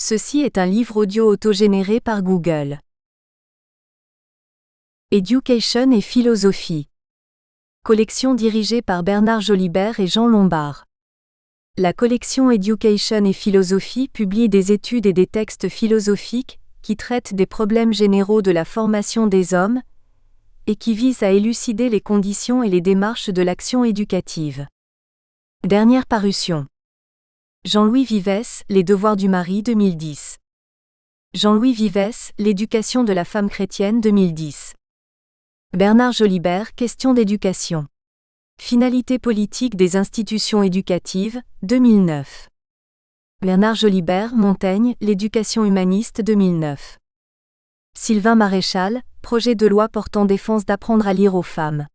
Ceci est un livre audio autogénéré par Google. Education et philosophie. Collection dirigée par Bernard Jolibert et Jean Lombard. La collection Education et philosophie publie des études et des textes philosophiques qui traitent des problèmes généraux de la formation des hommes et qui visent à élucider les conditions et les démarches de l'action éducative. Dernière parution. Jean-Louis Vivès, Les devoirs du mari 2010. Jean-Louis Vivès, L'éducation de la femme chrétienne 2010. Bernard Jolibert, Questions d'éducation. Finalité politique des institutions éducatives, 2009. Bernard Jolibert, Montaigne, L'éducation humaniste 2009. Sylvain Maréchal, Projet de loi portant défense d'apprendre à lire aux femmes.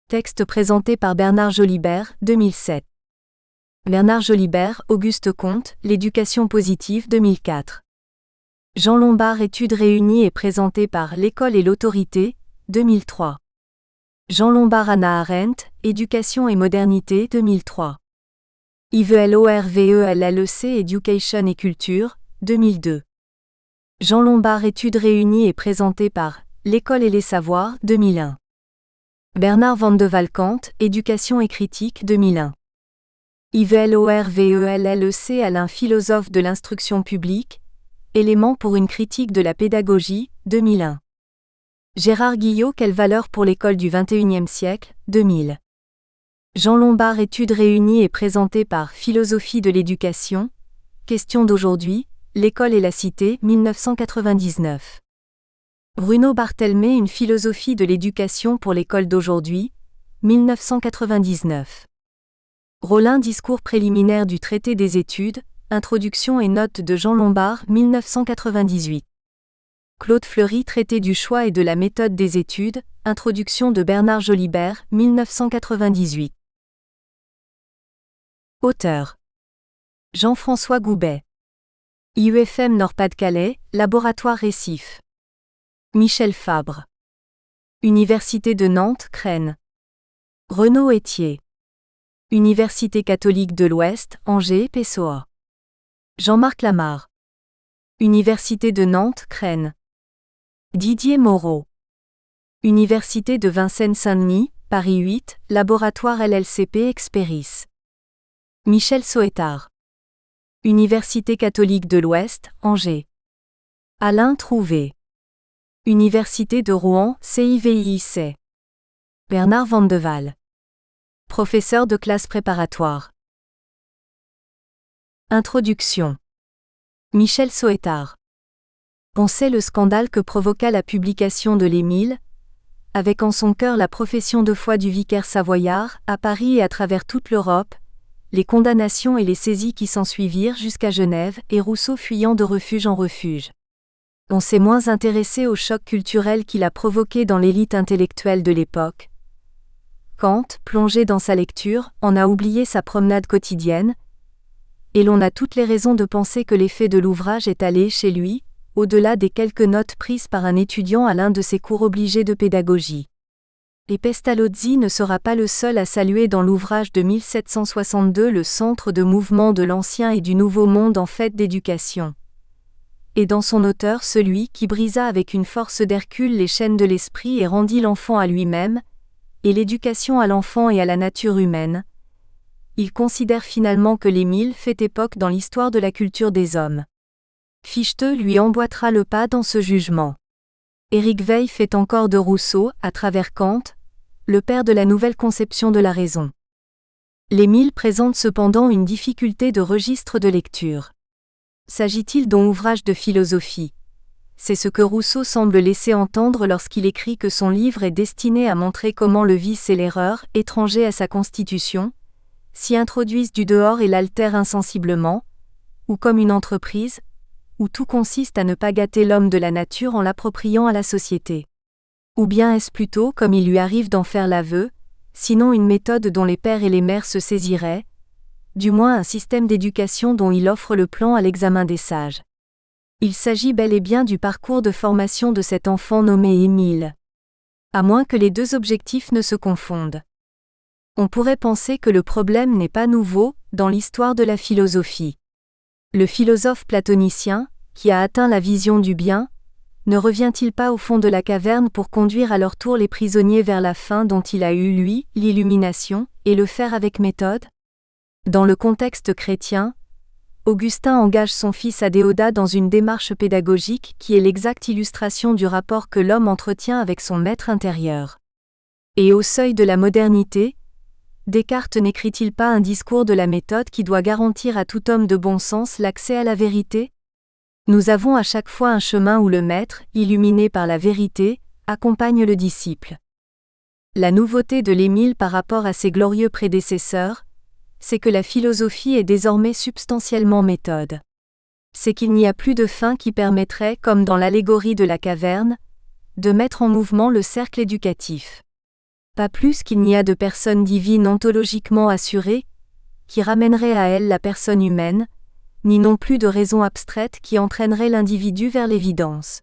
Texte présenté par Bernard Jolibert, 2007. Bernard Jolibert, Auguste Comte, L'éducation positive 2004. Jean Lombard, Études réunies et présentées par L'École et l'autorité, 2003. Jean Lombard, Hannah Arendt, Éducation et modernité 2003. Yves Lorvellec, Education et culture, 2002. Jean Lombard, Études réunies et présentées par L'École et les savoirs, 2001. Bernard Van de Valkant, Éducation et critique 2001. Yves Lorvellec, Alain, philosophe de l'instruction publique, Éléments pour une critique de la pédagogie, 2001. Gérard Guillot, Quelle valeur pour l'école du XXIe siècle, 2000. Jean Lombard, Études réunies et présentées par Philosophie de l'éducation, Questions d'aujourd'hui, L'école et la cité, 1999. Bruno Barthelmé, Une philosophie de l'éducation pour l'école d'aujourd'hui, 1999. Rollin, Discours préliminaire du traité des études, Introduction et notes de Jean Lombard, 1998. Claude Fleury, Traité du choix et de la méthode des études, Introduction de Bernard Jolibert, 1998. Auteur. Jean-François Goubet. IUFM Nord-Pas-de-Calais, Laboratoire Récif. Michel Fabre. Université de Nantes, Crène. Renaud Etier. Université catholique de l'Ouest, Angers, Pessoa. Jean-Marc Lamarre. Université de Nantes, Crène. Didier Moreau. Université de Vincennes-Saint-Denis, Paris 8, Laboratoire LLCP Experis. Michel Soetard. Université catholique de l'Ouest, Angers. Alain Trouvé. Université de Rouen, CIVIC. Bernard Vandeval. Professeur de classe préparatoire. Introduction. Michel Soetard. On sait le scandale que provoqua la publication de l'Émile, avec en son cœur la profession de foi du vicaire savoyard, à Paris et à travers toute l'Europe, les condamnations et les saisies qui s'ensuivirent jusqu'à Genève, et Rousseau fuyant de refuge en refuge. On s'est moins intéressé au choc culturel qu'il a provoqué dans l'élite intellectuelle de l'époque. Kant, plongé dans sa lecture, en a oublié sa promenade quotidienne, et l'on a toutes les raisons de penser que l'effet de l'ouvrage est allé chez lui, au-delà des quelques notes prises par un étudiant à l'un de ses cours obligés de pédagogie. Et Pestalozzi ne sera pas le seul à saluer dans l'ouvrage de 1762 le centre de mouvement de l'Ancien et du Nouveau Monde en fait d'éducation. Et dans son auteur celui qui brisa avec une force d'Hercule les chaînes de l'esprit et rendit l'enfant à lui-même, et l'éducation à l'enfant et à la nature humaine. Il considère finalement que l'Émile fait époque dans l'histoire de la culture des hommes. Fichte lui emboîtera le pas dans ce jugement. Éric Veil fait encore de Rousseau, à travers Kant, le père de la nouvelle conception de la raison. L'Émile présente cependant une difficulté de registre de lecture. S'agit-il d'un ouvrage de philosophie ? C'est ce que Rousseau semble laisser entendre lorsqu'il écrit que son livre est destiné à montrer comment le vice et l'erreur, étrangers à sa constitution, s'y introduisent du dehors et l'altèrent insensiblement, ou comme une entreprise, où tout consiste à ne pas gâter l'homme de la nature en l'appropriant à la société. Ou bien est-ce plutôt, comme il lui arrive d'en faire l'aveu, sinon une méthode dont les pères et les mères se saisiraient, du moins un système d'éducation dont il offre le plan à l'examen des sages. Il s'agit bel et bien du parcours de formation de cet enfant nommé Émile. À moins que les deux objectifs ne se confondent. On pourrait penser que le problème n'est pas nouveau, dans l'histoire de la philosophie. Le philosophe platonicien, qui a atteint la vision du bien, ne revient-il pas au fond de la caverne pour conduire à leur tour les prisonniers vers la fin dont il a eu, lui, l'illumination, et le faire avec méthode? Dans le contexte chrétien, Augustin engage son fils Adéodat dans une démarche pédagogique qui est l'exacte illustration du rapport que l'homme entretient avec son maître intérieur. Et au seuil de la modernité, Descartes n'écrit-il pas un discours de la méthode qui doit garantir à tout homme de bon sens l'accès à la vérité? Nous avons à chaque fois un chemin où le maître, illuminé par la vérité, accompagne le disciple. La nouveauté de l'Émile par rapport à ses glorieux prédécesseurs, c'est que la philosophie est désormais substantiellement méthode. C'est qu'il n'y a plus de fin qui permettrait, comme dans l'allégorie de la caverne, de mettre en mouvement le cercle éducatif. Pas plus qu'il n'y a de personne divine ontologiquement assurée, qui ramènerait à elle la personne humaine, ni non plus de raison abstraite qui entraînerait l'individu vers l'évidence.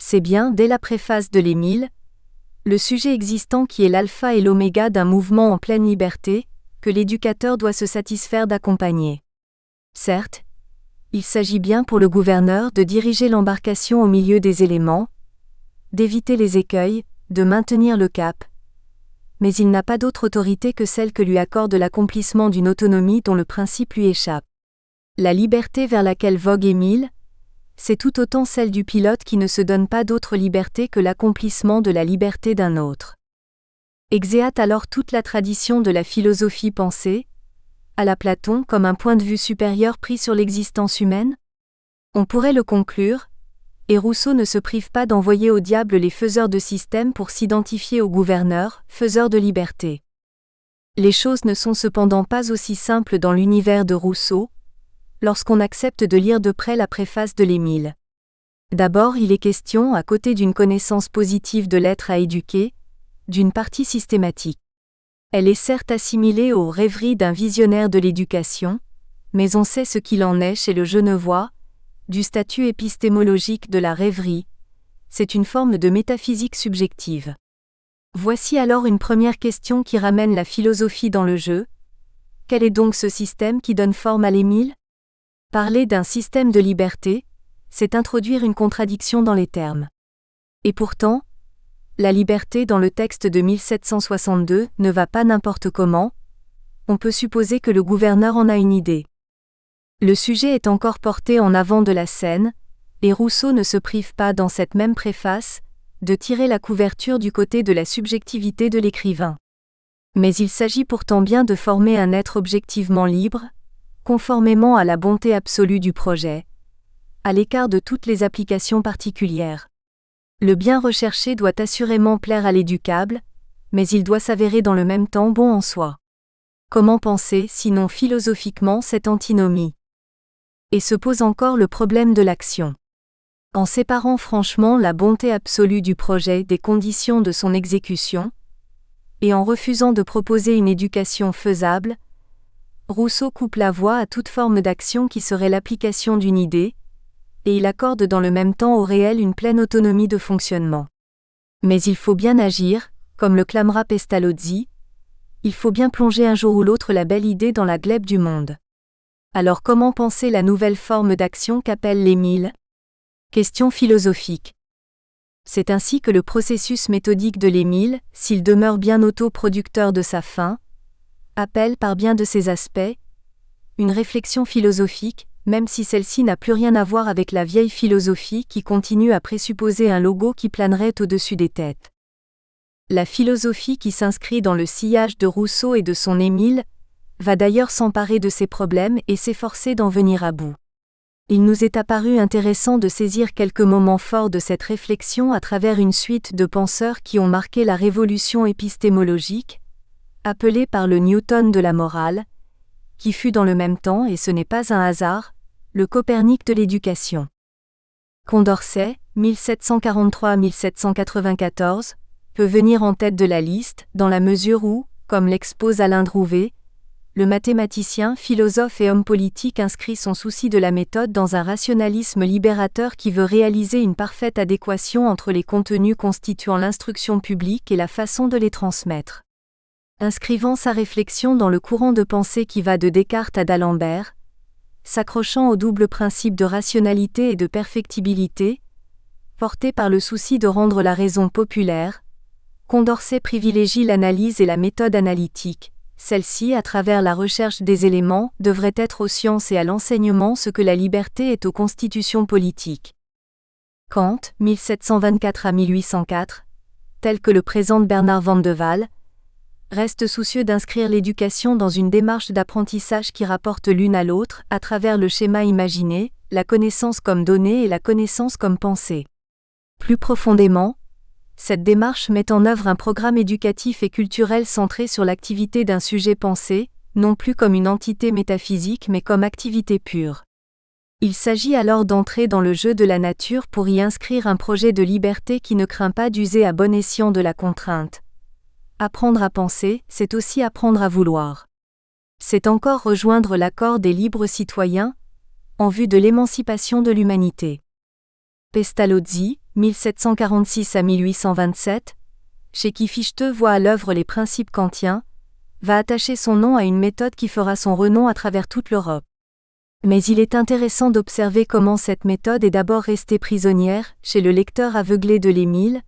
C'est bien, dès la préface de l'Émile, le sujet existant qui est l'alpha et l'oméga d'un mouvement en pleine liberté, que l'éducateur doit se satisfaire d'accompagner. Certes, il s'agit bien pour le gouverneur de diriger l'embarcation au milieu des éléments, d'éviter les écueils, de maintenir le cap, mais il n'a pas d'autre autorité que celle que lui accorde l'accomplissement d'une autonomie dont le principe lui échappe. La liberté vers laquelle vogue Émile, c'est tout autant celle du pilote qui ne se donne pas d'autre liberté que l'accomplissement de la liberté d'un autre. Exéate alors toute la tradition de la philosophie pensée, à la Platon comme un point de vue supérieur pris sur l'existence humaine? On pourrait le conclure, et Rousseau ne se prive pas d'envoyer au diable les faiseurs de système pour s'identifier aux gouverneurs, faiseurs de liberté. Les choses ne sont cependant pas aussi simples dans l'univers de Rousseau, lorsqu'on accepte de lire de près la préface de l'Émile. D'abord, il est question, à côté d'une connaissance positive de l'être à éduquer, d'une partie systématique. Elle est certes assimilée aux rêveries d'un visionnaire de l'éducation, mais on sait ce qu'il en est chez le Genevois, du statut épistémologique de la rêverie, c'est une forme de métaphysique subjective. Voici alors une première question qui ramène la philosophie dans le jeu. Quel est donc ce système qui donne forme à l'Émile? Parler d'un système de liberté, c'est introduire une contradiction dans les termes. Et pourtant, la liberté dans le texte de 1762 ne va pas n'importe comment, on peut supposer que le gouverneur en a une idée. Le sujet est encore porté en avant de la scène, et Rousseau ne se prive pas dans cette même préface, de tirer la couverture du côté de la subjectivité de l'écrivain. Mais il s'agit pourtant bien de former un être objectivement libre, conformément à la bonté absolue du projet, à l'écart de toutes les applications particulières. Le bien recherché doit assurément plaire à l'éducable, mais il doit s'avérer dans le même temps bon en soi. Comment penser, sinon philosophiquement, cette antinomie? Et se pose encore le problème de l'action. En séparant franchement la bonté absolue du projet des conditions de son exécution, et en refusant de proposer une éducation faisable, Rousseau coupe la voie à toute forme d'action qui serait l'application d'une idée, et il accorde dans le même temps au réel une pleine autonomie de fonctionnement. Mais il faut bien agir, comme le clamera Pestalozzi, il faut bien plonger un jour ou l'autre la belle idée dans la glèbe du monde. Alors comment penser la nouvelle forme d'action qu'appelle l'Émile? Question philosophique. C'est ainsi que le processus méthodique de l'Émile, s'il demeure bien autoproducteur de sa fin, appelle par bien de ses aspects une réflexion philosophique, même si celle-ci n'a plus rien à voir avec la vieille philosophie qui continue à présupposer un logo qui planerait au-dessus des têtes. La philosophie qui s'inscrit dans le sillage de Rousseau et de son Émile va d'ailleurs s'emparer de ces problèmes et s'efforcer d'en venir à bout. Il nous est apparu intéressant de saisir quelques moments forts de cette réflexion à travers une suite de penseurs qui ont marqué la révolution épistémologique, appelée par le Newton de la morale, qui fut dans le même temps, et ce n'est pas un hasard, le Copernic de l'éducation. Condorcet, 1743-1794, peut venir en tête de la liste, dans la mesure où, comme l'expose Alain Drouvet, le mathématicien, philosophe et homme politique inscrit son souci de la méthode dans un rationalisme libérateur qui veut réaliser une parfaite adéquation entre les contenus constituant l'instruction publique et la façon de les transmettre. Inscrivant sa réflexion dans le courant de pensée qui va de Descartes à d'Alembert, s'accrochant au double principe de rationalité et de perfectibilité, porté par le souci de rendre la raison populaire, Condorcet privilégie l'analyse et la méthode analytique. Celle-ci, à travers la recherche des éléments, devrait être aux sciences et à l'enseignement ce que la liberté est aux constitutions politiques. Kant, 1724 à 1804, tel que le présente Bernard van de Waal, reste soucieux d'inscrire l'éducation dans une démarche d'apprentissage qui rapporte l'une à l'autre, à travers le schéma imaginé, la connaissance comme donnée et la connaissance comme pensée. Plus profondément, cette démarche met en œuvre un programme éducatif et culturel centré sur l'activité d'un sujet pensé, non plus comme une entité métaphysique mais comme activité pure. Il s'agit alors d'entrer dans le jeu de la nature pour y inscrire un projet de liberté qui ne craint pas d'user à bon escient de la contrainte. Apprendre à penser, c'est aussi apprendre à vouloir. C'est encore rejoindre l'accord des libres citoyens, en vue de l'émancipation de l'humanité. Pestalozzi, 1746 à 1827, chez qui Fichte voit à l'œuvre les principes kantiens, va attacher son nom à une méthode qui fera son renom à travers toute l'Europe. Mais il est intéressant d'observer comment cette méthode est d'abord restée prisonnière, chez le lecteur aveuglé de l'Émile,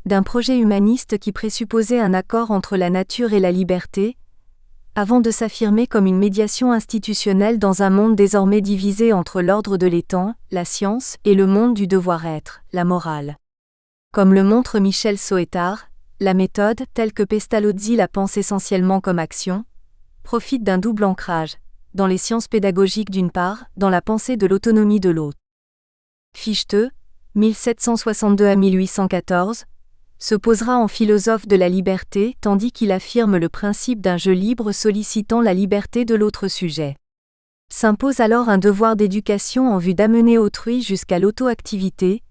d'un projet humaniste qui présupposait un accord entre la nature et la liberté, avant de s'affirmer comme une médiation institutionnelle dans un monde désormais divisé entre l'ordre de l'étant, la science, et le monde du devoir-être, la morale. Comme le montre Michel Soetard, la méthode, telle que Pestalozzi la pense essentiellement comme action, profite d'un double ancrage, dans les sciences pédagogiques d'une part, dans la pensée de l'autonomie de l'autre. Fichte, 1762 à 1814, se posera en philosophe de la liberté tandis qu'il affirme le principe d'un jeu libre sollicitant la liberté de l'autre sujet. S'impose alors un devoir d'éducation en vue d'amener autrui jusqu'à l'auto-activité,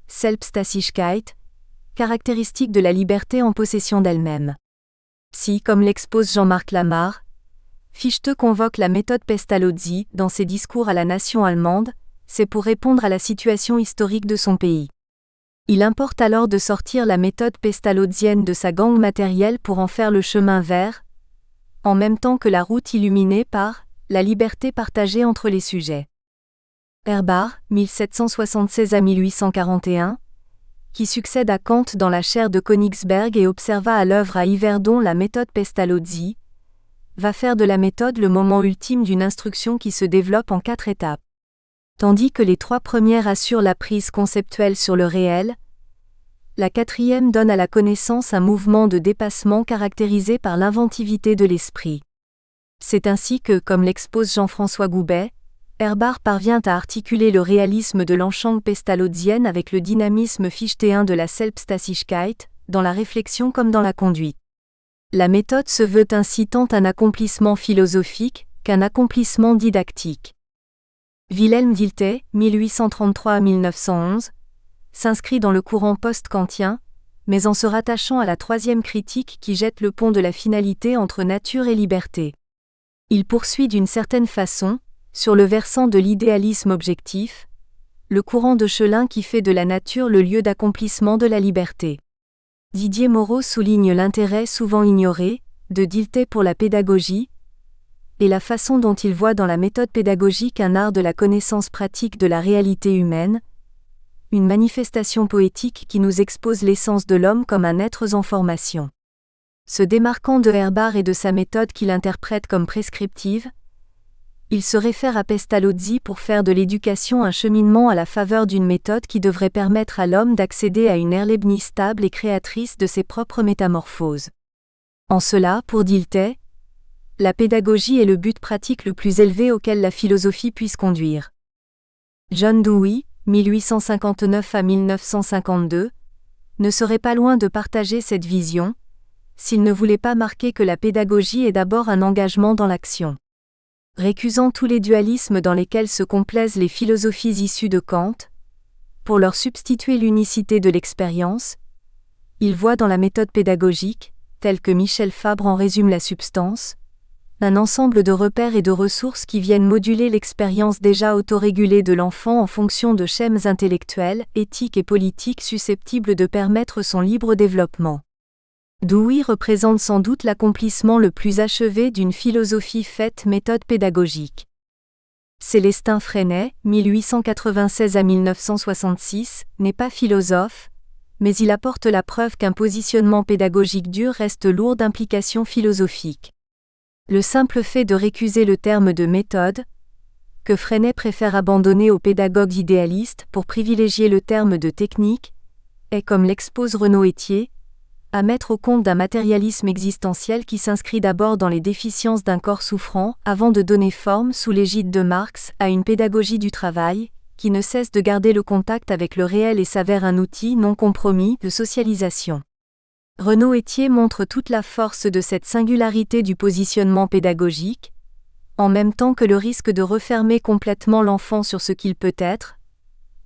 Selbstständigkeit, caractéristique de la liberté en possession d'elle-même. Si, comme l'expose Jean-Marc Lamarre, Fichte convoque la méthode Pestalozzi dans ses discours à la nation allemande, c'est pour répondre à la situation historique de son pays. Il importe alors de sortir la méthode pestalozzienne de sa gangue matérielle pour en faire le chemin vers, en même temps que la route illuminée par, la liberté partagée entre les sujets. Herbart, 1776 à 1841, qui succède à Kant dans la chaire de Königsberg et observa à l'œuvre à Yverdon la méthode Pestalozzi, va faire de la méthode le moment ultime d'une instruction qui se développe en 4 étapes. Tandis que les 3 premières assurent la prise conceptuelle sur le réel, la 4e donne à la connaissance un mouvement de dépassement caractérisé par l'inventivité de l'esprit. C'est ainsi que, comme l'expose Jean-François Goubet, Herbart parvient à articuler le réalisme de l'enchant pestalozzienne avec le dynamisme fichtéen de la Selbstständigkeit, dans la réflexion comme dans la conduite. La méthode se veut ainsi tant un accomplissement philosophique qu'un accomplissement didactique. Wilhelm Dilthey, 1833 à 1911, s'inscrit dans le courant post-kantien, mais en se rattachant à la 3e critique qui jette le pont de la finalité entre nature et liberté. Il poursuit d'une certaine façon, sur le versant de l'idéalisme objectif, le courant de Schelin qui fait de la nature le lieu d'accomplissement de la liberté. Didier Moreau souligne l'intérêt souvent ignoré de Dilthey pour la pédagogie, et la façon dont il voit dans la méthode pédagogique un art de la connaissance pratique de la réalité humaine, une manifestation poétique qui nous expose l'essence de l'homme comme un être en formation. Se démarquant de Herbart et de sa méthode qu'il interprète comme prescriptive, il se réfère à Pestalozzi pour faire de l'éducation un cheminement à la faveur d'une méthode qui devrait permettre à l'homme d'accéder à une Erlebnis stable et créatrice de ses propres métamorphoses. En cela, pour Dilthey, la pédagogie est le but pratique le plus élevé auquel la philosophie puisse conduire. John Dewey, 1859 à 1952, ne serait pas loin de partager cette vision, s'il ne voulait pas marquer que la pédagogie est d'abord un engagement dans l'action. Récusant tous les dualismes dans lesquels se complaisent les philosophies issues de Kant, pour leur substituer l'unicité de l'expérience, il voit dans la méthode pédagogique, telle que Michel Fabre en résume la substance, un ensemble de repères et de ressources qui viennent moduler l'expérience déjà autorégulée de l'enfant en fonction de schèmes intellectuels, éthiques et politiques susceptibles de permettre son libre développement. Dewey représente sans doute l'accomplissement le plus achevé d'une philosophie faite méthode pédagogique. Célestin Freinet, 1896 à 1966, n'est pas philosophe, mais il apporte la preuve qu'un positionnement pédagogique dur reste lourd d'implications philosophiques. Le simple fait de récuser le terme de méthode, que Freinet préfère abandonner aux pédagogues idéalistes pour privilégier le terme de technique, est, comme l'expose Renaud Etier, à mettre au compte d'un matérialisme existentiel qui s'inscrit d'abord dans les déficiences d'un corps souffrant avant de donner forme, sous l'égide de Marx, à une pédagogie du travail, qui ne cesse de garder le contact avec le réel et s'avère un outil non compromis de socialisation. Renaud Etier montre toute la force de cette singularité du positionnement pédagogique, en même temps que le risque de refermer complètement l'enfant sur ce qu'il peut être,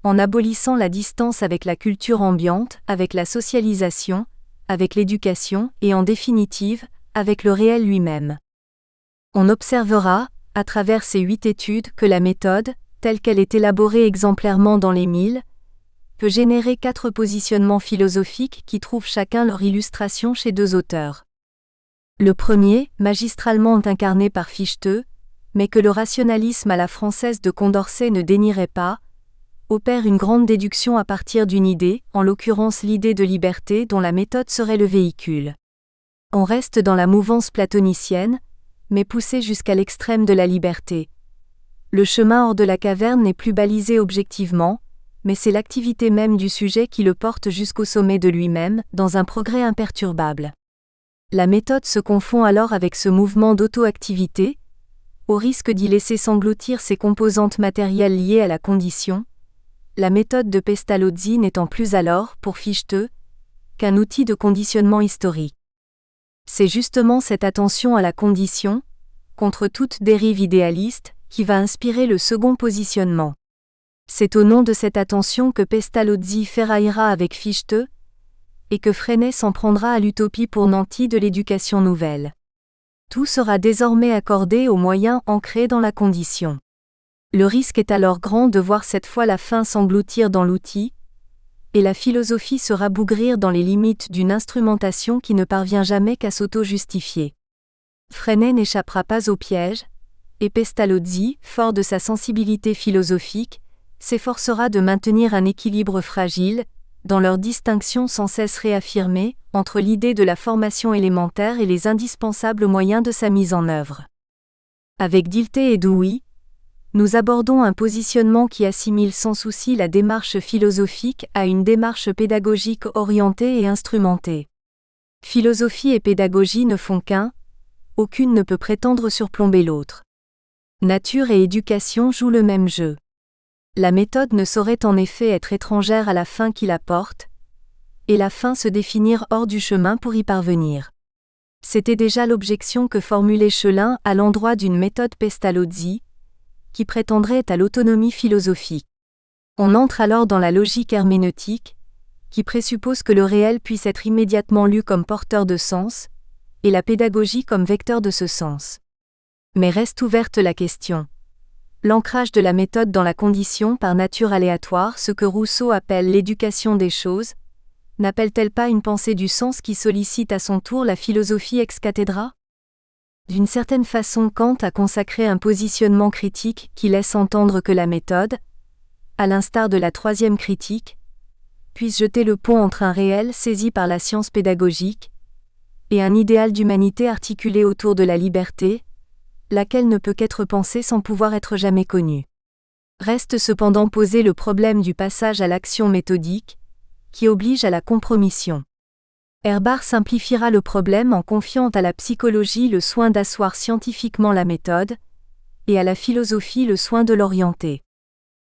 en abolissant la distance avec la culture ambiante, avec la socialisation, avec l'éducation et en définitive, avec le réel lui-même. On observera, à travers ces 8 études, que la méthode, telle qu'elle est élaborée exemplairement dans les 1000, peut générer 4 positionnements philosophiques qui trouvent chacun leur illustration chez 2 auteurs. Le premier, magistralement incarné par Fichte, mais que le rationalisme à la française de Condorcet ne dénierait pas, opère une grande déduction à partir d'une idée, en l'occurrence l'idée de liberté dont la méthode serait le véhicule. On reste dans la mouvance platonicienne, mais poussé jusqu'à l'extrême de la liberté. Le chemin hors de la caverne n'est plus balisé objectivement, mais c'est l'activité même du sujet qui le porte jusqu'au sommet de lui-même, dans un progrès imperturbable. La méthode se confond alors avec ce mouvement d'auto-activité, au risque d'y laisser s'engloutir ses composantes matérielles liées à la condition, la méthode de Pestalozzi n'étant plus alors, pour Fichte, qu'un outil de conditionnement historique. C'est justement cette attention à la condition, contre toute dérive idéaliste, qui va inspirer le second positionnement. C'est au nom de cette attention que Pestalozzi ferraillera avec Fichte, et que Freinet s'en prendra à l'utopie pour nantie de l'éducation nouvelle. Tout sera désormais accordé aux moyens ancrés dans la condition. Le risque est alors grand de voir cette fois la fin s'engloutir dans l'outil, et la philosophie se rabougrir dans les limites d'une instrumentation qui ne parvient jamais qu'à s'auto-justifier. Freinet n'échappera pas au piège, et Pestalozzi, fort de sa sensibilité philosophique, s'efforcera de maintenir un équilibre fragile, dans leur distinction sans cesse réaffirmée, entre l'idée de la formation élémentaire et les indispensables moyens de sa mise en œuvre. Avec Dilthey et Dewey, nous abordons un positionnement qui assimile sans souci la démarche philosophique à une démarche pédagogique orientée et instrumentée. Philosophie et pédagogie ne font qu'un, aucune ne peut prétendre surplomber l'autre. Nature et éducation jouent le même jeu. La méthode ne saurait en effet être étrangère à la fin qui la porte, et la fin se définir hors du chemin pour y parvenir. C'était déjà l'objection que formulait Schelin à l'endroit d'une méthode Pestalozzi, qui prétendrait à l'autonomie philosophique. On entre alors dans la logique herméneutique, qui présuppose que le réel puisse être immédiatement lu comme porteur de sens, et la pédagogie comme vecteur de ce sens. Mais reste ouverte la question. L'ancrage de la méthode dans la condition par nature aléatoire, ce que Rousseau appelle l'éducation des choses, n'appelle-t-elle pas une pensée du sens qui sollicite à son tour la philosophie ex cathedra ? D'une certaine façon, Kant a consacré un positionnement critique qui laisse entendre que la méthode, à l'instar de la troisième critique, puisse jeter le pont entre un réel saisi par la science pédagogique et un idéal d'humanité articulé autour de la liberté, laquelle ne peut qu'être pensée sans pouvoir être jamais connue. Reste cependant posé le problème du passage à l'action méthodique, qui oblige à la compromission. Herbart simplifiera le problème en confiant à la psychologie le soin d'asseoir scientifiquement la méthode, et à la philosophie le soin de l'orienter.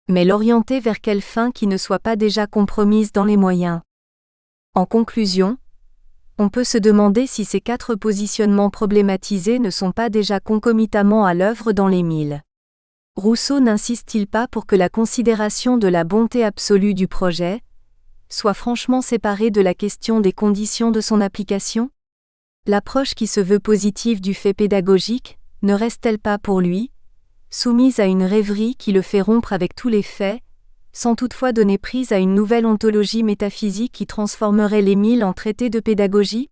Mais l'orienter vers quelle fin qui ne soit pas déjà compromise dans les moyens ? En conclusion, on peut se demander si ces 4 positionnements problématisés ne sont pas déjà concomitamment à l'œuvre dans les 1000. Rousseau n'insiste-t-il pas pour que la considération de la bonté absolue du projet soit franchement séparée de la question des conditions de son application ? L'approche qui se veut positive du fait pédagogique, ne reste-t-elle pas pour lui, soumise à une rêverie qui le fait rompre avec tous les faits, sans toutefois donner prise à une nouvelle ontologie métaphysique qui transformerait les 1000 en traités de pédagogie ?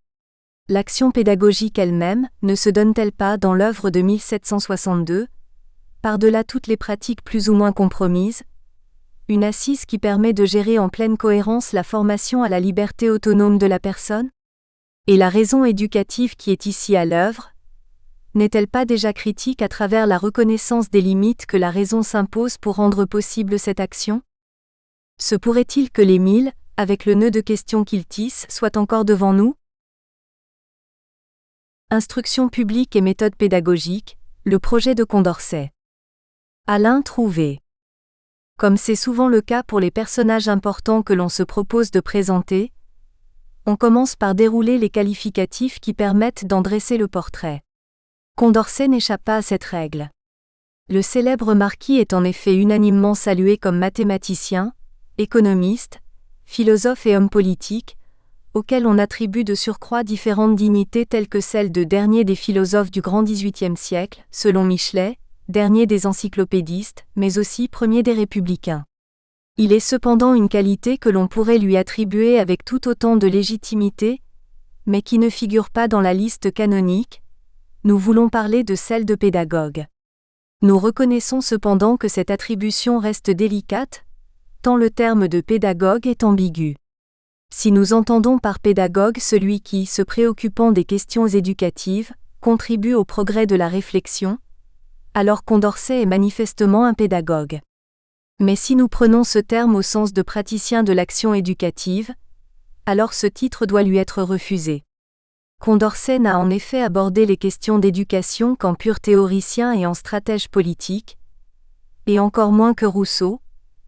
L'action pédagogique elle-même, ne se donne-t-elle pas dans l'œuvre de 1762, par-delà toutes les pratiques plus ou moins compromises, une assise qui permet de gérer en pleine cohérence la formation à la liberté autonome de la personne? Et la raison éducative qui est ici à l'œuvre, n'est-elle pas déjà critique à travers la reconnaissance des limites que la raison s'impose pour rendre possible cette action? Se pourrait-il que les 1000, avec le nœud de questions qu'ils tissent, soient encore devant nous? Instruction publique et méthode pédagogique, le projet de Condorcet. Alain Trouvé. Comme c'est souvent le cas pour les personnages importants que l'on se propose de présenter, on commence par dérouler les qualificatifs qui permettent d'en dresser le portrait. Condorcet n'échappe pas à cette règle. Le célèbre marquis est en effet unanimement salué comme mathématicien, économiste, philosophe et homme politique, auquel on attribue de surcroît différentes dignités telles que celle de dernier des philosophes du grand XVIIIe siècle, selon Michelet, dernier des encyclopédistes, mais aussi premier des républicains. Il est cependant une qualité que l'on pourrait lui attribuer avec tout autant de légitimité, mais qui ne figure pas dans la liste canonique. Nous voulons parler de celle de pédagogue. Nous reconnaissons cependant que cette attribution reste délicate, tant le terme de pédagogue est ambigu. Si nous entendons par pédagogue celui qui, se préoccupant des questions éducatives, contribue au progrès de la réflexion, alors Condorcet est manifestement un pédagogue. Mais si nous prenons ce terme au sens de praticien de l'action éducative, alors ce titre doit lui être refusé. Condorcet n'a en effet abordé les questions d'éducation qu'en pur théoricien et en stratège politique, et encore moins que Rousseau,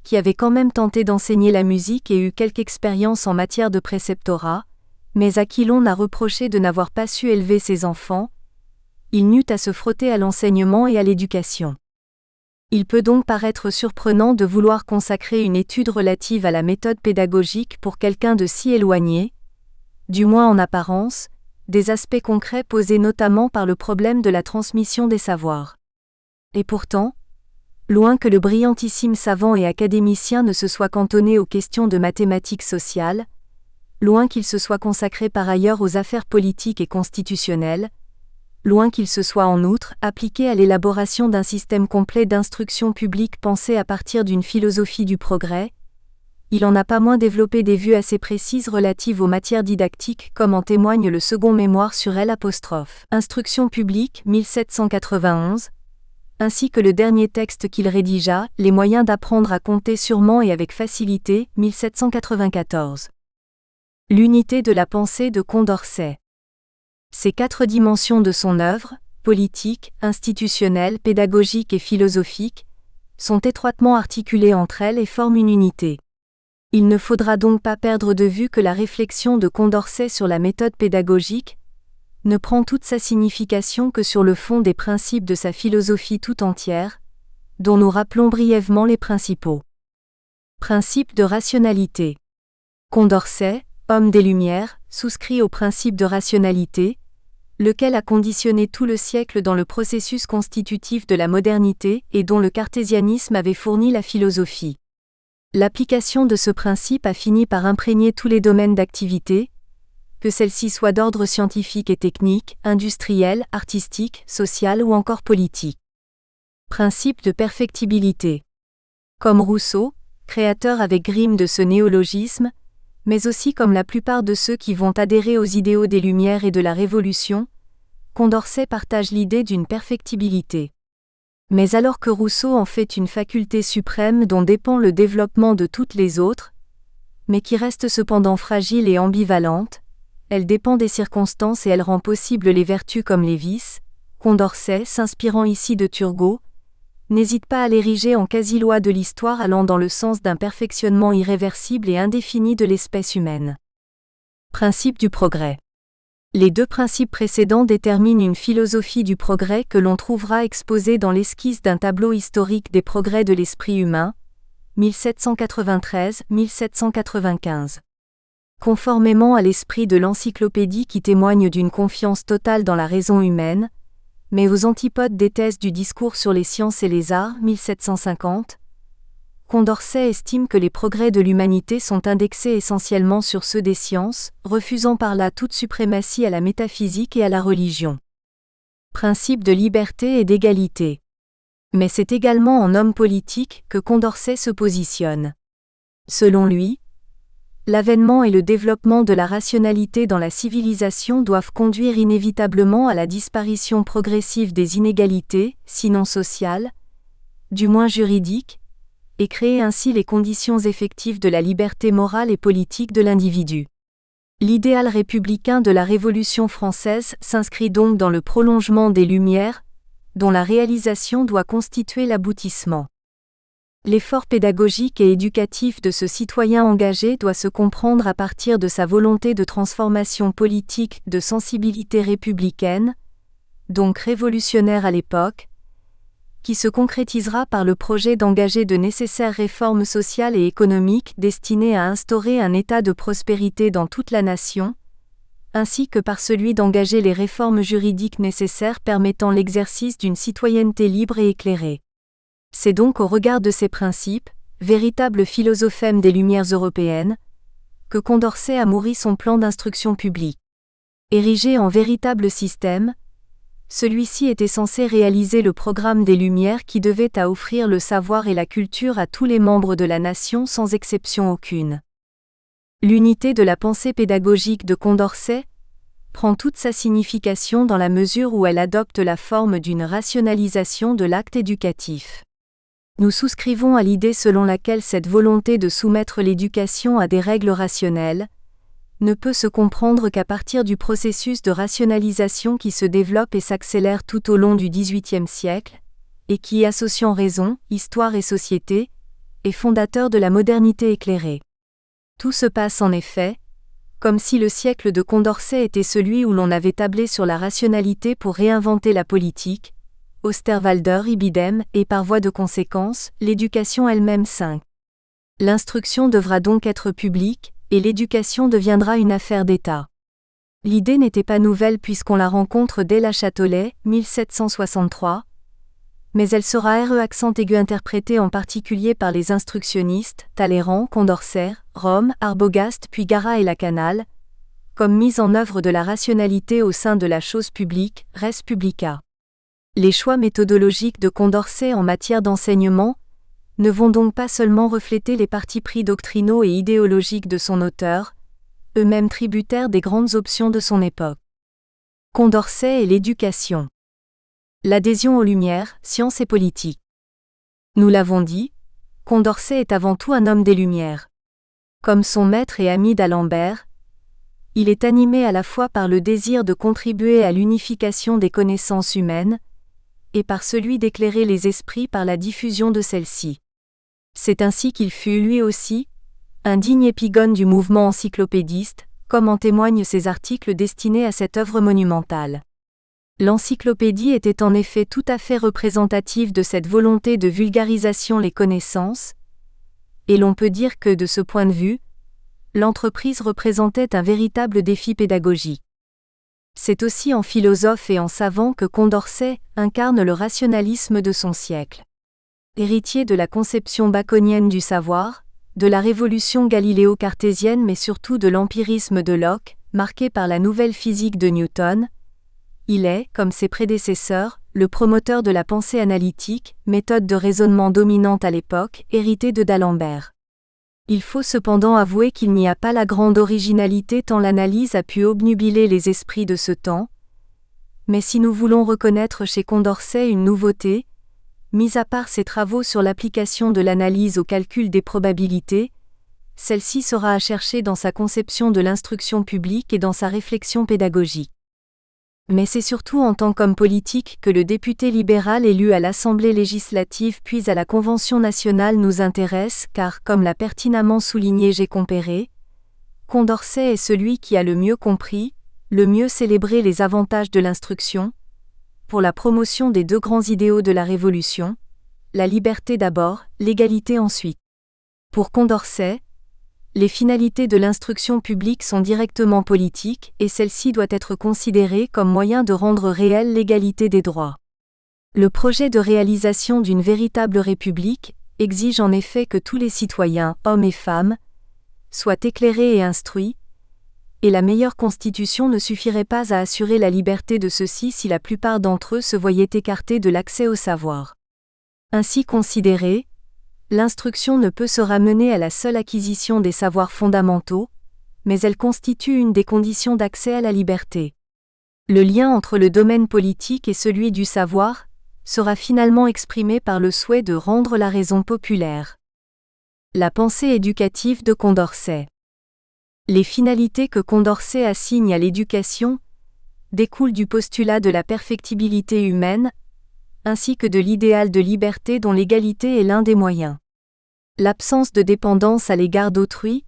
qui avait quand même tenté d'enseigner la musique et eu quelque expérience en matière de préceptorat, mais à qui l'on a reproché de n'avoir pas su élever ses enfants, il n'eut à se frotter à l'enseignement et à l'éducation. Il peut donc paraître surprenant de vouloir consacrer une étude relative à la méthode pédagogique pour quelqu'un de si éloigné, du moins en apparence, des aspects concrets posés notamment par le problème de la transmission des savoirs. Et pourtant, loin que le brillantissime savant et académicien ne se soit cantonné aux questions de mathématiques sociales, loin qu'il se soit consacré par ailleurs aux affaires politiques et constitutionnelles, loin qu'il se soit en outre appliqué à l'élaboration d'un système complet d'instruction publique pensé à partir d'une philosophie du progrès, il en a pas moins développé des vues assez précises relatives aux matières didactiques comme en témoigne le second mémoire sur L'. Instruction publique 1791, ainsi que le dernier texte qu'il rédigea, Les moyens d'apprendre à compter sûrement et avec facilité, 1794. L'unité de la pensée de Condorcet. Ces 4 dimensions de son œuvre, politique, institutionnelle, pédagogique et philosophique, sont étroitement articulées entre elles et forment une unité. Il ne faudra donc pas perdre de vue que la réflexion de Condorcet sur la méthode pédagogique ne prend toute sa signification que sur le fond des principes de sa philosophie tout entière, dont nous rappelons brièvement les principaux. Principe de rationalité. Condorcet, homme des Lumières, souscrit au principe de rationalité, lequel a conditionné tout le siècle dans le processus constitutif de la modernité et dont le cartésianisme avait fourni la philosophie. L'application de ce principe a fini par imprégner tous les domaines d'activité, que celle-ci soit d'ordre scientifique et technique, industriel, artistique, social ou encore politique. Principe de perfectibilité. Comme Rousseau, créateur avec Grimm de ce néologisme, mais aussi comme la plupart de ceux qui vont adhérer aux idéaux des Lumières et de la Révolution, Condorcet partage l'idée d'une perfectibilité. Mais alors que Rousseau en fait une faculté suprême dont dépend le développement de toutes les autres, mais qui reste cependant fragile et ambivalente, elle dépend des circonstances et elle rend possible les vertus comme les vices, Condorcet, s'inspirant ici de Turgot, n'hésite pas à l'ériger en quasi-loi de l'histoire allant dans le sens d'un perfectionnement irréversible et indéfini de l'espèce humaine. Principe du progrès. Les 2 principes précédents déterminent une philosophie du progrès que l'on trouvera exposée dans l'esquisse d'un tableau historique des progrès de l'esprit humain, 1793-1795. Conformément à l'esprit de l'encyclopédie qui témoigne d'une confiance totale dans la raison humaine, mais aux antipodes des thèses du discours sur les sciences et les arts, 1750, Condorcet estime que les progrès de l'humanité sont indexés essentiellement sur ceux des sciences, refusant par là toute suprématie à la métaphysique et à la religion. Principe de liberté et d'égalité. Mais c'est également en homme politique que Condorcet se positionne. Selon lui, l'avènement et le développement de la rationalité dans la civilisation doivent conduire inévitablement à la disparition progressive des inégalités, sinon sociales, du moins juridiques, et créer ainsi les conditions effectives de la liberté morale et politique de l'individu. L'idéal républicain de la Révolution française s'inscrit donc dans le prolongement des Lumières, dont la réalisation doit constituer l'aboutissement. L'effort pédagogique et éducatif de ce citoyen engagé doit se comprendre à partir de sa volonté de transformation politique, de sensibilité républicaine, donc révolutionnaire à l'époque, qui se concrétisera par le projet d'engager de nécessaires réformes sociales et économiques destinées à instaurer un état de prospérité dans toute la nation, ainsi que par celui d'engager les réformes juridiques nécessaires permettant l'exercice d'une citoyenneté libre et éclairée. C'est donc au regard de ces principes, véritable philosophème des Lumières européennes, que Condorcet a mûri son plan d'instruction publique. Érigé en véritable système, celui-ci était censé réaliser le programme des Lumières qui devait à offrir le savoir et la culture à tous les membres de la nation sans exception aucune. L'unité de la pensée pédagogique de Condorcet prend toute sa signification dans la mesure où elle adopte la forme d'une rationalisation de l'acte éducatif. Nous souscrivons à l'idée selon laquelle cette volonté de soumettre l'éducation à des règles rationnelles ne peut se comprendre qu'à partir du processus de rationalisation qui se développe et s'accélère tout au long du XVIIIe siècle, et qui, associant raison, histoire et société, est fondateur de la modernité éclairée. Tout se passe en effet, comme si le siècle de Condorcet était celui où l'on avait tablé sur la rationalité pour réinventer la politique, Osterwalder ibidem, et par voie de conséquence, l'éducation elle-même 5. L'instruction devra donc être publique, et l'éducation deviendra une affaire d'État. L'idée n'était pas nouvelle puisqu'on la rencontre dès La Châtelet, 1763, mais elle sera accent aigu interprétée en particulier par les instructionnistes, Talleyrand, Condorcet, Rome, Arbogast puis Garat et Lacanal, comme mise en œuvre de la rationalité au sein de la chose publique, res publica. Les choix méthodologiques de Condorcet en matière d'enseignement ne vont donc pas seulement refléter les partis pris doctrinaux et idéologiques de son auteur, eux-mêmes tributaires des grandes options de son époque. Condorcet et l'éducation. L'adhésion aux Lumières, science et politique. Nous l'avons dit, Condorcet est avant tout un homme des Lumières. Comme son maître et ami d'Alembert, il est animé à la fois par le désir de contribuer à l'unification des connaissances humaines, et par celui d'éclairer les esprits par la diffusion de celles-ci. C'est ainsi qu'il fut lui aussi un digne épigone du mouvement encyclopédiste, comme en témoignent ses articles destinés à cette œuvre monumentale. L'encyclopédie était en effet tout à fait représentative de cette volonté de vulgarisation les connaissances, et l'on peut dire que de ce point de vue, l'entreprise représentait un véritable défi pédagogique. C'est aussi en philosophe et en savant que Condorcet incarne le rationalisme de son siècle. Héritier de la conception baconienne du savoir, de la révolution galiléo-cartésienne mais surtout de l'empirisme de Locke, marqué par la nouvelle physique de Newton, il est, comme ses prédécesseurs, le promoteur de la pensée analytique, méthode de raisonnement dominante à l'époque, héritée de d'Alembert. Il faut cependant avouer qu'il n'y a pas la grande originalité tant l'analyse a pu obnubiler les esprits de ce temps, mais si nous voulons reconnaître chez Condorcet une nouveauté, mis à part ses travaux sur l'application de l'analyse au calcul des probabilités, celle-ci sera à chercher dans sa conception de l'instruction publique et dans sa réflexion pédagogique. Mais c'est surtout en tant qu'homme politique que le député libéral élu à l'Assemblée législative puis à la Convention nationale nous intéresse car, comme l'a pertinemment souligné G. Compéré, Condorcet est celui qui a le mieux compris, le mieux célébré les avantages de l'instruction, pour la promotion des deux grands idéaux de la Révolution, la liberté d'abord, l'égalité ensuite. Pour Condorcet, les finalités de l'instruction publique sont directement politiques et celle-ci doit être considérée comme moyen de rendre réelle l'égalité des droits. Le projet de réalisation d'une véritable république exige en effet que tous les citoyens, hommes et femmes, soient éclairés et instruits, et la meilleure constitution ne suffirait pas à assurer la liberté de ceux-ci si la plupart d'entre eux se voyaient écartés de l'accès au savoir. Ainsi considérée, l'instruction ne peut se ramener à la seule acquisition des savoirs fondamentaux, mais elle constitue une des conditions d'accès à la liberté. Le lien entre le domaine politique et celui du savoir sera finalement exprimé par le souhait de rendre la raison populaire. La pensée éducative de Condorcet. Les finalités que Condorcet assigne à l'éducation découlent du postulat de la perfectibilité humaine, ainsi que de l'idéal de liberté dont l'égalité est l'un des moyens. L'absence de dépendance à l'égard d'autrui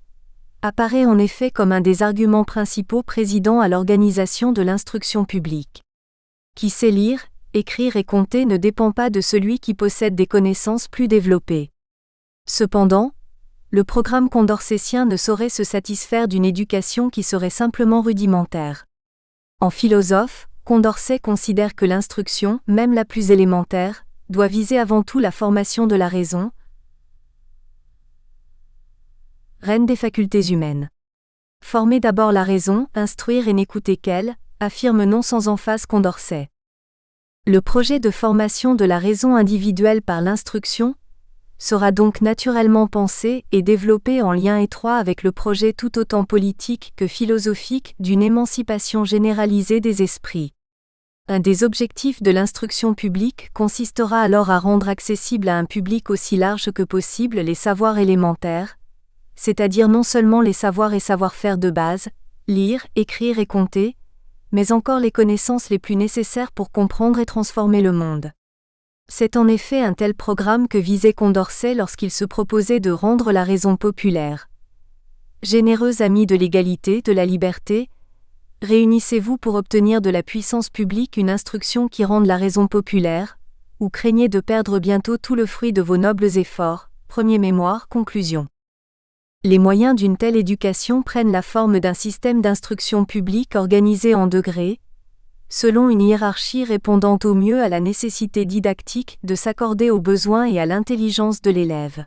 apparaît en effet comme un des arguments principaux présidant à l'organisation de l'instruction publique. Qui sait lire, écrire et compter ne dépend pas de celui qui possède des connaissances plus développées. Cependant, le programme condorcétien ne saurait se satisfaire d'une éducation qui serait simplement rudimentaire. En philosophe, Condorcet considère que l'instruction, même la plus élémentaire, doit viser avant tout la formation de la raison, reine des facultés humaines. Former d'abord la raison, instruire et n'écouter qu'elle, affirme non sans emphase Condorcet. Le projet de formation de la raison individuelle par l'instruction sera donc naturellement pensé et développé en lien étroit avec le projet tout autant politique que philosophique d'une émancipation généralisée des esprits. Un des objectifs de l'instruction publique consistera alors à rendre accessible à un public aussi large que possible les savoirs élémentaires, c'est-à-dire non seulement les savoirs et savoir-faire de base, lire, écrire et compter, mais encore les connaissances les plus nécessaires pour comprendre et transformer le monde. C'est en effet un tel programme que visait Condorcet lorsqu'il se proposait de rendre la raison populaire. Généreux amis de l'égalité, de la liberté, réunissez-vous pour obtenir de la puissance publique une instruction qui rende la raison populaire, ou craignez de perdre bientôt tout le fruit de vos nobles efforts. Premier mémoire, conclusion. Les moyens d'une telle éducation prennent la forme d'un système d'instruction publique organisé en degrés, selon une hiérarchie répondant au mieux à la nécessité didactique de s'accorder aux besoins et à l'intelligence de l'élève.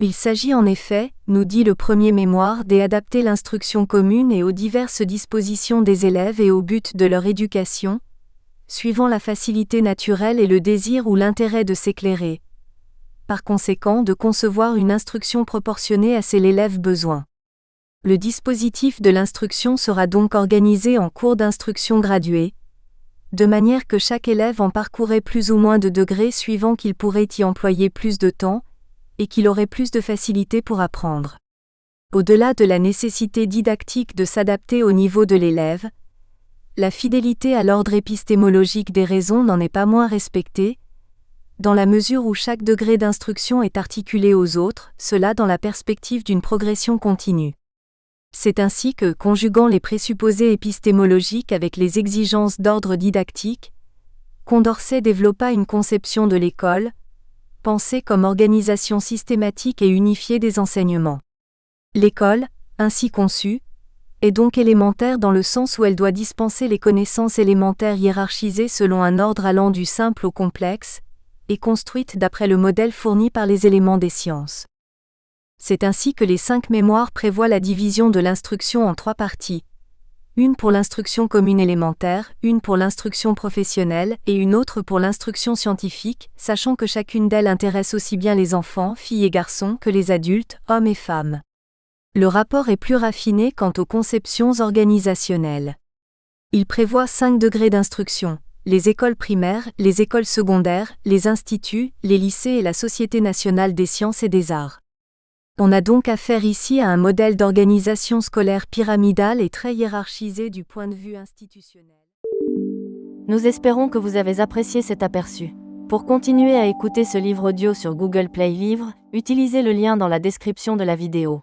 Il s'agit en effet, nous dit le premier mémoire, d'adapter l'instruction commune et aux diverses dispositions des élèves et au but de leur éducation, suivant la facilité naturelle et le désir ou l'intérêt de s'éclairer. Par conséquent, de concevoir une instruction proportionnée à ses l'élève besoin. Le dispositif de l'instruction sera donc organisé en cours d'instruction graduée, de manière que chaque élève en parcourrait plus ou moins de degrés suivant qu'il pourrait y employer plus de temps, et qu'il aurait plus de facilité pour apprendre. Au-delà de la nécessité didactique de s'adapter au niveau de l'élève, la fidélité à l'ordre épistémologique des raisons n'en est pas moins respectée, dans la mesure où chaque degré d'instruction est articulé aux autres, cela dans la perspective d'une progression continue. C'est ainsi que, conjuguant les présupposés épistémologiques avec les exigences d'ordre didactique, Condorcet développa une conception de l'école, pensée comme organisation systématique et unifiée des enseignements. L'école, ainsi conçue, est donc élémentaire dans le sens où elle doit dispenser les connaissances élémentaires hiérarchisées selon un ordre allant du simple au complexe, et construite d'après le modèle fourni par les éléments des sciences. C'est ainsi que les 5 mémoires prévoient la division de l'instruction en 3 parties. Une pour l'instruction commune élémentaire, une pour l'instruction professionnelle et une autre pour l'instruction scientifique, sachant que chacune d'elles intéresse aussi bien les enfants, filles et garçons que les adultes, hommes et femmes. Le rapport est plus raffiné quant aux conceptions organisationnelles. Il prévoit 5 degrés d'instruction: les écoles primaires, les écoles secondaires, les instituts, les lycées et la Société nationale des sciences et des arts. On a donc affaire ici à un modèle d'organisation scolaire pyramidale et très hiérarchisé du point de vue institutionnel. Nous espérons que vous avez apprécié cet aperçu. Pour continuer à écouter ce livre audio sur Google Play Livres, utilisez le lien dans la description de la vidéo.